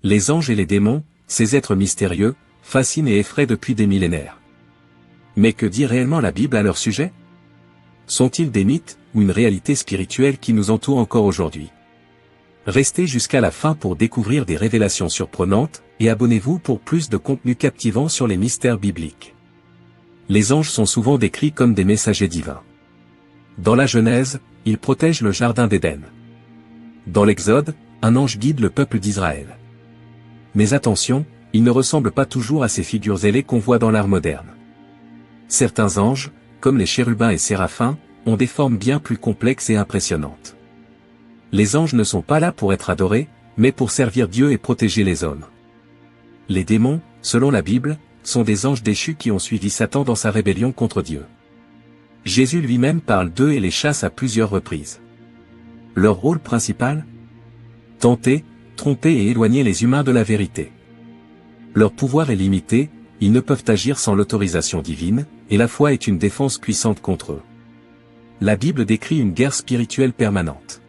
Les anges et les démons, ces êtres mystérieux, fascinent et effraient depuis des millénaires. Mais que dit réellement la Bible à leur sujet? Sont-ils des mythes, ou une réalité spirituelle qui nous entoure encore aujourd'hui? Restez jusqu'à la fin pour découvrir des révélations surprenantes, et abonnez-vous pour plus de contenu captivant sur les mystères bibliques. Les anges sont souvent décrits comme des messagers divins. Dans la Genèse, ils protègent le jardin d'Éden. Dans l'Exode, un ange guide le peuple d'Israël. Mais attention, ils ne ressemblent pas toujours à ces figures ailées qu'on voit dans l'art moderne. Certains anges, comme les chérubins et séraphins, ont des formes bien plus complexes et impressionnantes. Les anges ne sont pas là pour être adorés, mais pour servir Dieu et protéger les hommes. Les démons, selon la Bible, sont des anges déchus qui ont suivi Satan dans sa rébellion contre Dieu. Jésus lui-même parle d'eux et les chasse à plusieurs reprises. Leur rôle principal? Tenter, tromper et éloigner les humains de la vérité. Leur pouvoir est limité, ils ne peuvent agir sans l'autorisation divine, et la foi est une défense puissante contre eux. La Bible décrit une guerre spirituelle permanente.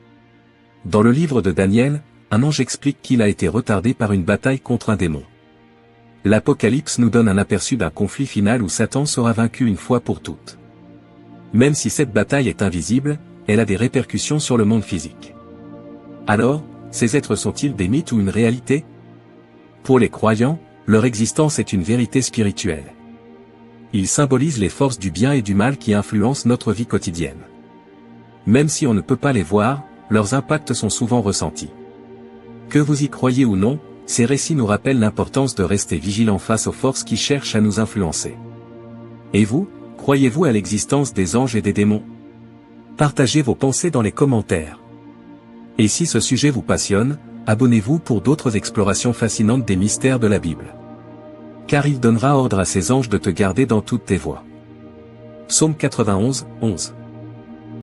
Dans le livre de Daniel, un ange explique qu'il a été retardé par une bataille contre un démon. L'Apocalypse nous donne un aperçu d'un conflit final où Satan sera vaincu une fois pour toutes. Même si cette bataille est invisible, elle a des répercussions sur le monde physique. Alors, ces êtres sont-ils des mythes ou une réalité? Pour les croyants, leur existence est une vérité spirituelle. Ils symbolisent les forces du bien et du mal qui influencent notre vie quotidienne. Même si on ne peut pas les voir, leurs impacts sont souvent ressentis. Que vous y croyez ou non, ces récits nous rappellent l'importance de rester vigilants face aux forces qui cherchent à nous influencer. Et vous, croyez-vous à l'existence des anges et des démons? Partagez vos pensées dans les commentaires. Et si ce sujet vous passionne, abonnez-vous pour d'autres explorations fascinantes des mystères de la Bible. Car il donnera ordre à ses anges de te garder dans toutes tes voies. Psaume 91, 11.